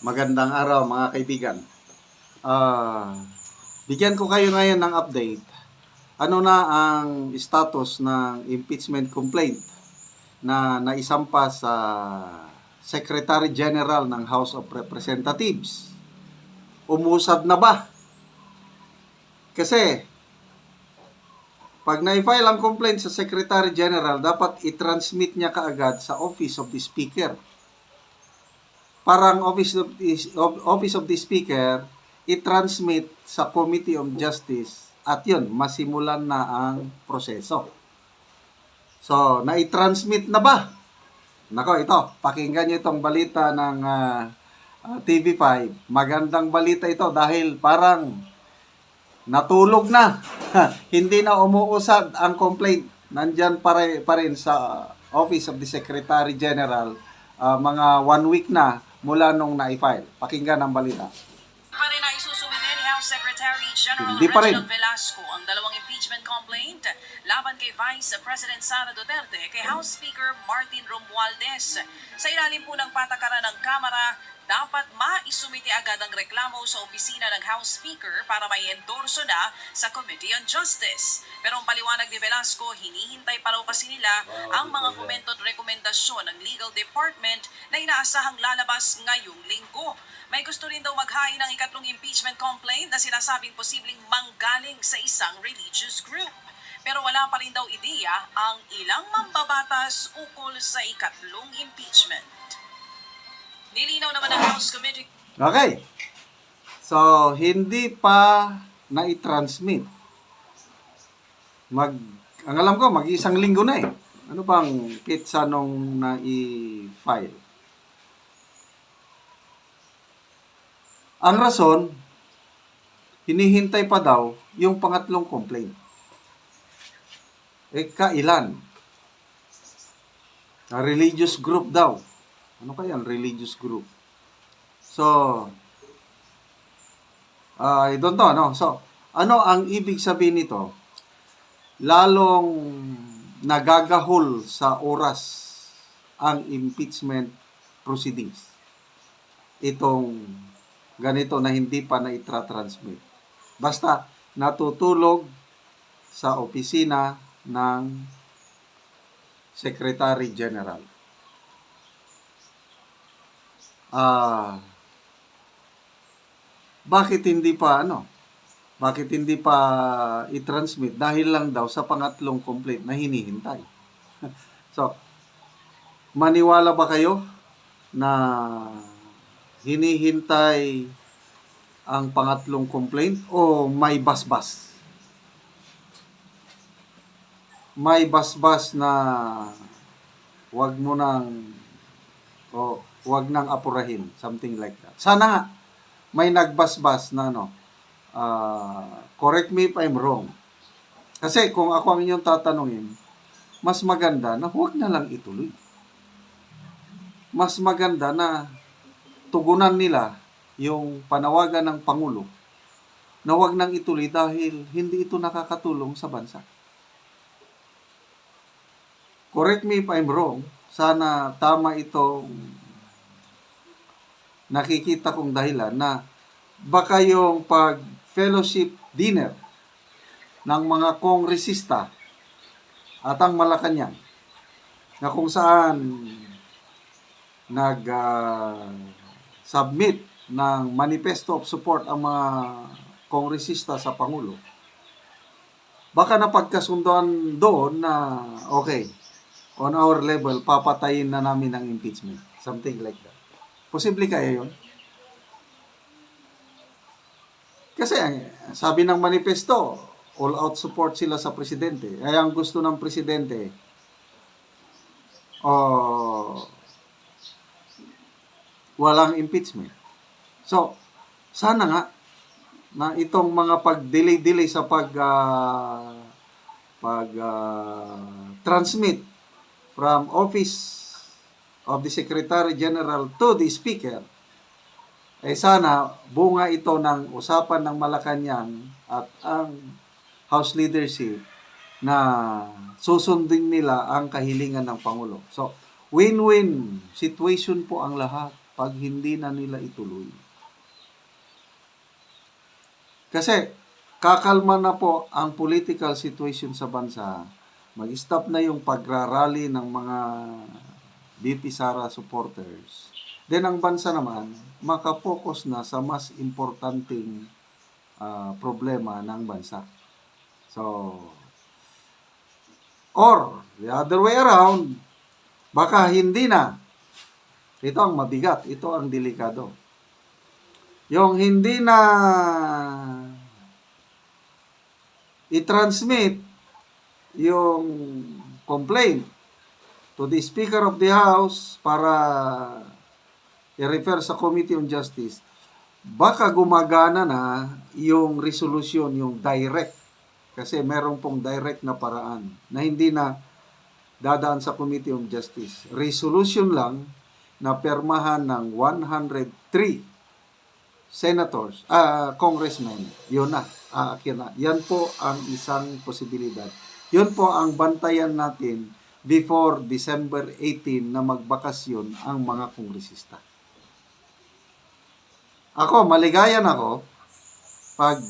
Magandang araw mga kaibigan. Bigyan ko kayo ngayon ng update. Ano na ang status ng impeachment complaint na naisampa sa Secretary General ng House of Representatives? Umusad na ba? Kasi pag na-file ang complaint sa Secretary General, dapat i-transmit niya kaagad sa Office of the Speaker. Parang Office of the Speaker, i-transmit sa Committee on Justice at yun, masimulan na ang proseso. So, na-i-transmit na ba? Nako, ito, pakinggan nyo itong balita ng TV5. Magandang balita ito dahil parang natulog na. Hindi na umuusad ang complaint. Nandyan pa rin sa Office of the Secretary General. Mga 1 week na mula nung na-file. Pakinggan ang balita. Pa rin na isusumite ni House Secretary General Hindi pa rin. Reginald Velasco ang dalawang impeachment complaint laban kay Vice President Sara Duterte kay House Speaker Martin Romualdez. Sa ilalim po ng patakaran ng Kamara, dapat maisumite agad ang reklamo sa opisina ng House Speaker para may endorso na sa Committee on Justice. Pero ang paliwanag ni Velasco, hinihintay pa raw kasi nila ang mga komento at rekomendasyon ng Legal Department na inaasahang lalabas ngayong linggo. May gusto rin daw maghain ng ikatlong impeachment complaint na sinasabing posibleng manggaling sa isang religious group. Pero wala pa rin daw ideya ang ilang mambabatas ukol sa ikatlong impeachment. Nilinaw naman ng House Committee. Okay. So, hindi pa na-i-transmit. Ang alam ko, mag-isang linggo na eh. Ano bang pitsa nung na-i-file? Ang rason, hinihintay pa daw yung pangatlong complaint. Kailan? A religious group daw. Ano kaya ang religious group? So, I don't know, no? So, ano ang ibig sabihin nito? Lalong nagagahol sa oras ang impeachment proceedings. Itong ganito na hindi pa na itra-transmit. Basta natutulog sa opisina ng Secretary General. Bakit hindi pa i-transmit? Dahil lang daw sa pangatlong complaint na hinihintay. So, maniwala ba kayo na hinihintay ang pangatlong complaint o may basbas? May basbas na wag nang apurahin, something like that. Sana nga may nagbasbas na correct me if I'm wrong. Kasi kung ako ang inyong tatanungin, mas maganda na huwag na lang ituloy. Mas maganda na tugunan nila yung panawagan ng Pangulo na huwag nang ituloy dahil hindi ito nakakatulong sa bansa. Correct me if I'm wrong. Sana tama itong nakikita kong dahilan na baka yung pag-fellowship dinner ng mga kongresista at ang Malacanang na kung saan nag-submit ng manifesto of support ang mga kongresista sa Pangulo, baka napagkasundoan doon na okay, on our level, papatayin na namin ang impeachment. Something like that. Posible kaya yun? Kasi sabi ng manifesto, all-out support sila sa presidente. Ay ang gusto ng presidente, walang impeachment. So, sana nga na itong mga pag-delay sa transmit from Office of the Secretary General to the Speaker, sana bunga ito ng usapan ng Malacanang at ang House leadership na susundin nila ang kahilingan ng Pangulo. So, win-win situation po ang lahat pag hindi na nila ituloy. Kasi kakalma na po ang political situation sa bansa. Mag-stop na yung pagrarally ng mga VP Sara supporters. Then ang bansa naman, makapokus na sa mas importanteng problema ng bansa. So, or the other way around, baka hindi na. Ito ang mabigat, ito ang delikado. Yung hindi na i-transmit yung complaint to the Speaker of the House para i-refer sa Committee on Justice, baka gumagana na yung resolution, yung direct. Kasi meron pong direct na paraan na hindi na dadaan sa Committee on Justice. Resolution lang na permahan ng 103 senators, congressmen. Yun na, aakyat na. Yan po ang isang posibilidad. Yun po ang bantayan natin before December 18 na magbakasyon ang mga kongresista. Ako, maligayan ako pag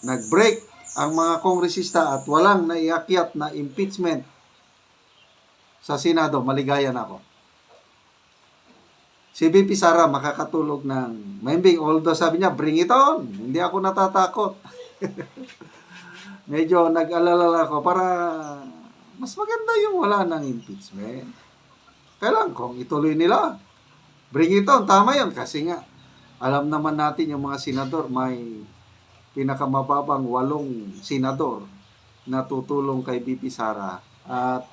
nag-break ang mga kongresista at walang naiakyat na impeachment sa Senado, maligayan ako. Si VP Sara makakatulog ng mahimbing, although sabi niya, bring it on, hindi ako natatakot. Medyo nag-alala ako para mas maganda yung wala ng impeachment. Kailan kung ituloy nila, bring it on, tama yun, kasi nga, alam naman natin yung mga senador, may pinakamababang 8 senador na tutulong kay VP Sara at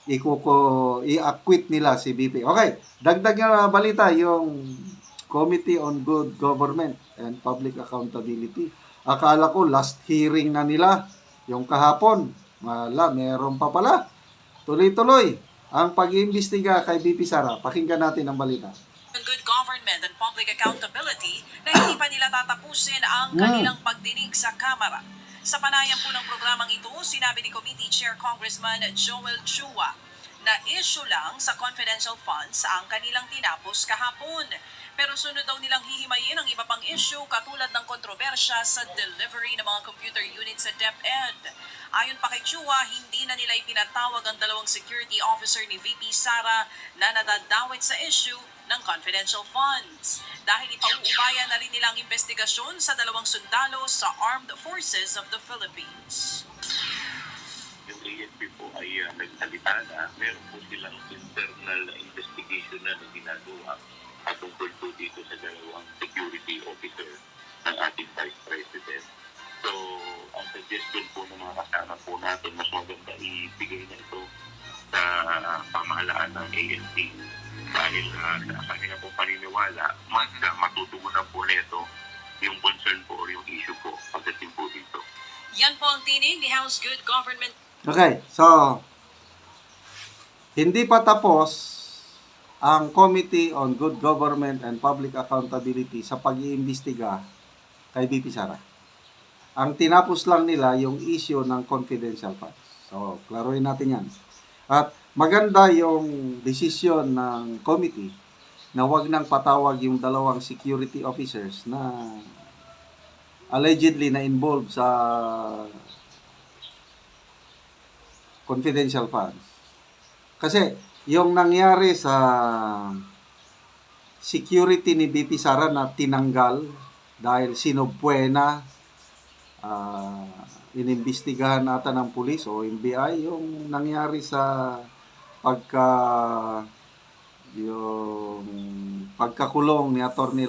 i-acquit nila si VP. Okay, dagdag na balita yung Committee on Good Government and Public Accountability. Akala ko last hearing na nila yung kahapon. Meron pa pala. Tuloy-tuloy ang pag-iimbestiga kay VP Sara. Pakinggan natin ang balita. Good government and public accountability na hindi pa nila tatapusin ang kanilang pagdinig sa Kamara. Sa panayam po ng programang ito, sinabi ni Committee Chair Congressman Joel Chua na issue lang sa confidential funds ang kanilang tinapos kahapon. Pero sunod daw nilang hihimayin ang iba pang issue katulad ng kontrobersya sa delivery ng mga computer units sa DepEd. Ayon pa kay Chua, hindi na nila ipinatawag ang 2 security officer ni VP Sara na nadadawit sa issue ng confidential funds. Dahil ipauubayan na rin nilang investigasyon sa 2 sundalo sa Armed Forces of the Philippines. Yung AFP po ay nagsalita na meron po silang internal investigation na ginagawa at tungkol po dito sa 2 security officer ng ating Vice President. So, ang suggestion po ng mga kasama po natin, mas maganda ibigay na ito sa pamahalaan ng AFP dahil sa kanila po paniniwala, mas matutugunan po nito yung concern po o yung issue po pagdating po dito. Yan po ang tinig ni House Good Government. Okay, so hindi pa tapos ang Committee on Good Government and Public Accountability sa pag-iimbestiga kay VP Sara. Ang tinapos lang nila yung issue ng confidential funds. So, klaruhin natin yan. At maganda yung desisyon ng committee na wag nang patawag yung 2 security officers na allegedly na involved sa confidential funds. Kasi yung nangyari sa security ni VP Sara na tinanggal dahil sinubwena, inimbestigahan nata ng pulis o NBI yung nangyari sa pagkakulong ni Atty.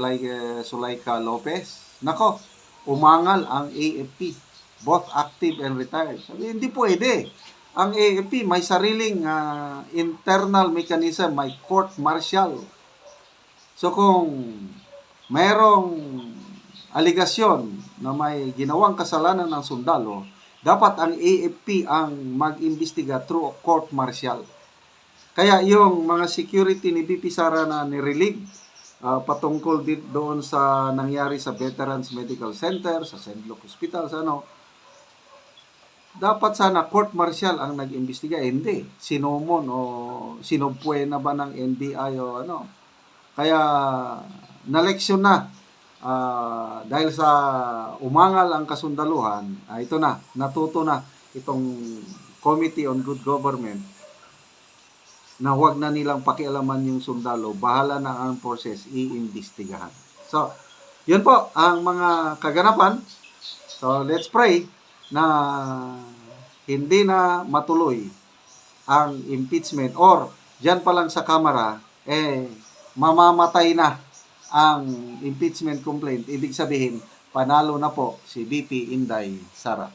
Zulaika Lopez. Nako, umangal ang AFP, both active and retired. Sabi, hindi pwede. Ang AFP may sariling internal mechanism, may court martial. So kung mayroong aligasyon na may ginawang kasalanan ng sundalo, dapat ang AFP ang mag-imbestiga through court martial. Kaya yung mga security ni VP Sara na nirelieve patungkol doon sa nangyari sa Veterans Medical Center, sa St. Luke Hospital, sa dapat sana court martial ang nag-imbestiga. Hindi. Sinumon o sinupwe na ba ng NBI o ano. Kaya naleksyon na. Dahil sa umangal ang kasundaluhan, ito na, natuto na itong Committee on Good Government na huwag na nilang pakialaman yung sundalo, bahala na ang forces iimbestigahan. So, yun po ang mga kaganapan. So, let's pray na hindi na matuloy ang impeachment or dyan pa lang sa Kamara, mamamatay na ang impeachment complaint. Ibig sabihin, panalo na po si VP Inday Sara.